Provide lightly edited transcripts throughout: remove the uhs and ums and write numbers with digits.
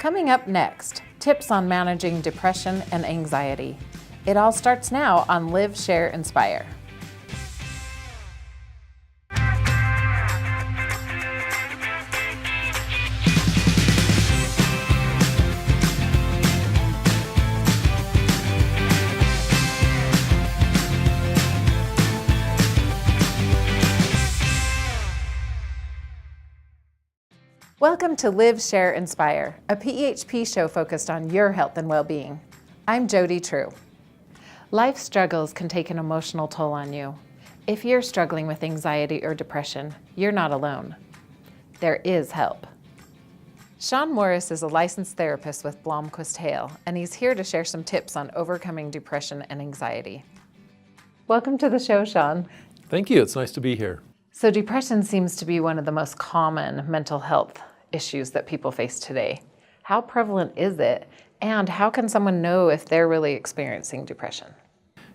Coming up next, tips on managing depression and anxiety. It all starts now on Live, Share, Inspire. Welcome to Live, Share, Inspire, a PHP show focused on your health and well-being. I'm Jody True. Life struggles can take an emotional toll on you. If you're struggling with anxiety or depression, you're not alone. There is help. Sean Morris is a licensed therapist with Blomquist Hale, and he's here to share some tips on overcoming depression and anxiety. Welcome to the show, Sean. Thank you. It's nice to be here. So depression seems to be one of the most common mental health issues that people face today. How prevalent is it, and how can someone know if they're really experiencing depression?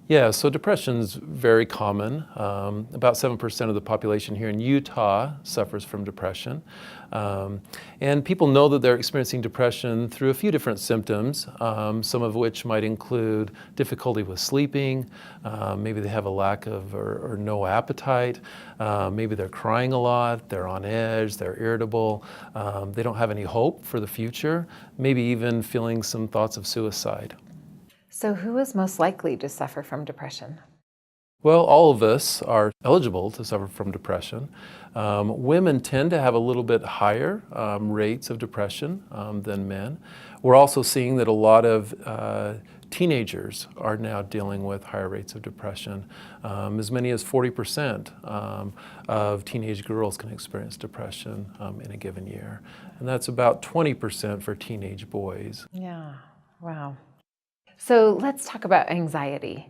Yeah, so depression is very common. About 7% of the population here in Utah suffers from depression. And people know that they're experiencing depression through a few different symptoms, some of which might include difficulty with sleeping, maybe they have a lack of or no appetite, maybe they're crying a lot, they're on edge, they're irritable, they don't have any hope for the future, maybe even feeling some thoughts of suicide. So who is most likely to suffer from depression? Well, all of us are eligible to suffer from depression. Women tend to have a little bit higher rates of depression than men. We're also seeing that a lot of teenagers are now dealing with higher rates of depression. As many as 40% of teenage girls can experience depression in a given year. And that's about 20% for teenage boys. Yeah, wow. So let's talk about anxiety.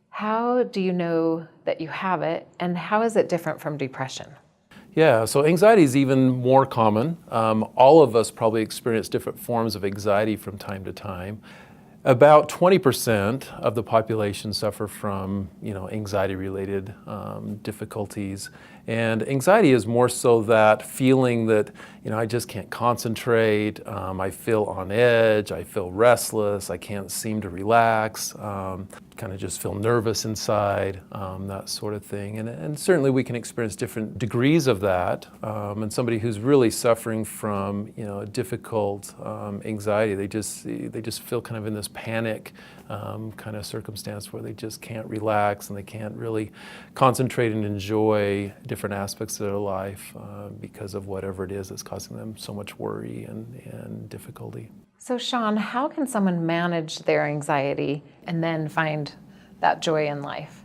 How do you know that you have it, and how is it different from depression? Yeah, so anxiety is even more common. All of us probably experience different forms of anxiety from time to time. About 20% of the population suffer from, anxiety-related difficulties. And anxiety is more so that feeling that, I just can't concentrate, I feel on edge, I feel restless, I can't seem to relax, kind of just feel nervous inside, that sort of thing. And certainly we can experience different degrees of that. And somebody who's really suffering from, a difficult anxiety, they just feel kind of in this panic kind of circumstance where they just can't relax and they can't really concentrate and enjoy different aspects of their life because of whatever it is that's causing them so much worry and difficulty. So Sean, how can someone manage their anxiety and then find that joy in life?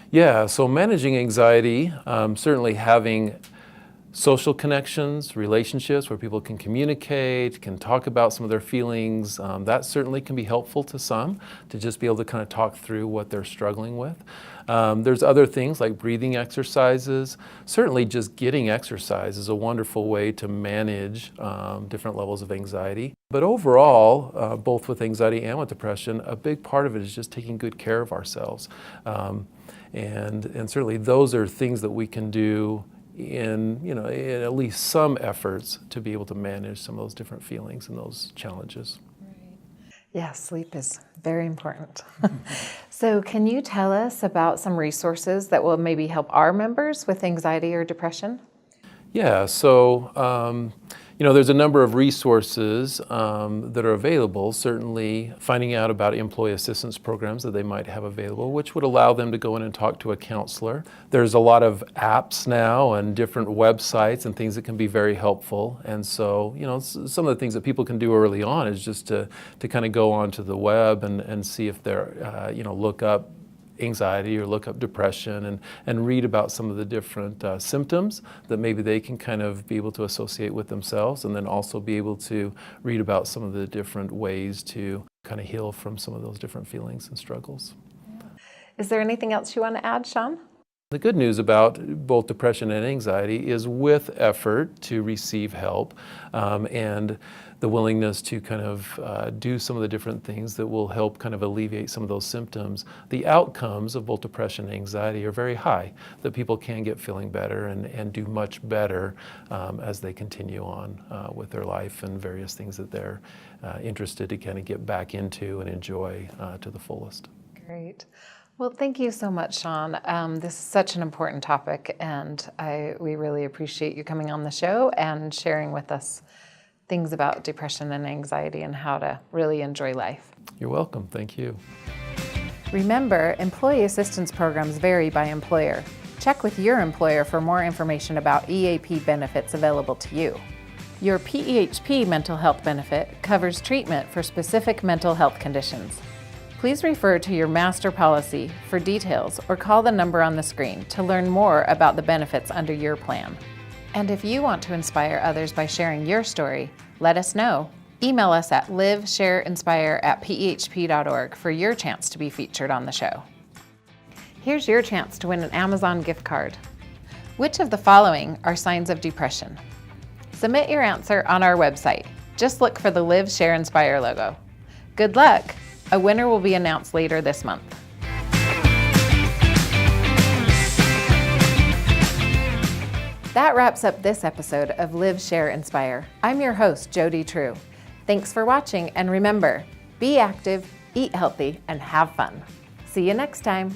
Yeah, so managing anxiety, certainly having social connections, relationships where people can communicate, can talk about some of their feelings, that certainly can be helpful to some, to just be able to kind of talk through what they're struggling with. There's other things like breathing exercises. Certainly just getting exercise is a wonderful way to manage different levels of anxiety. But overall, both with anxiety and with depression, a big part of it is just taking good care of ourselves. And certainly those are things that we can do in at least some efforts to be able to manage some of those different feelings and those challenges. Right. Yeah, sleep is very important. So can you tell us about some resources that will maybe help our members with anxiety or depression? Yeah, so there's a number of resources that are available, certainly finding out about employee assistance programs that they might have available, which would allow them to go in and talk to a counselor. There's a lot of apps now and different websites and things that can be very helpful. And so, some of the things that people can do early on is just to kind of go onto the web and see if they're, look up anxiety or look up depression and read about some of the different symptoms that maybe they can kind of be able to associate with themselves, and then also be able to read about some of the different ways to kind of heal from some of those different feelings and struggles. Is there anything else you want to add, Sean? The good news about both depression and anxiety is with effort to receive help and the willingness to kind of do some of the different things that will help kind of alleviate some of those symptoms, the outcomes of both depression and anxiety are very high, that people can get feeling better and do much better as they continue on with their life and various things that they're interested to kind of get back into and enjoy to the fullest. Great. Well, thank you so much, Sean. This is such an important topic, and we really appreciate you coming on the show and sharing with us things about depression and anxiety and how to really enjoy life. You're welcome. Thank you. Remember, employee assistance programs vary by employer. Check with your employer for more information about EAP benefits available to you. Your PEHP mental health benefit covers treatment for specific mental health conditions. Please refer to your master policy for details or call the number on the screen to learn more about the benefits under your plan. And if you want to inspire others by sharing your story, let us know. Email us at liveshareinspire@php.org for your chance to be featured on the show. Here's your chance to win an Amazon gift card. Which of the following are signs of depression? Submit your answer on our website. Just look for the Live, Share, Inspire logo. Good luck! A winner will be announced later this month. That wraps up this episode of Live, Share, Inspire. I'm your host, Jody True. Thanks for watching, and remember, be active, eat healthy, and have fun. See you next time.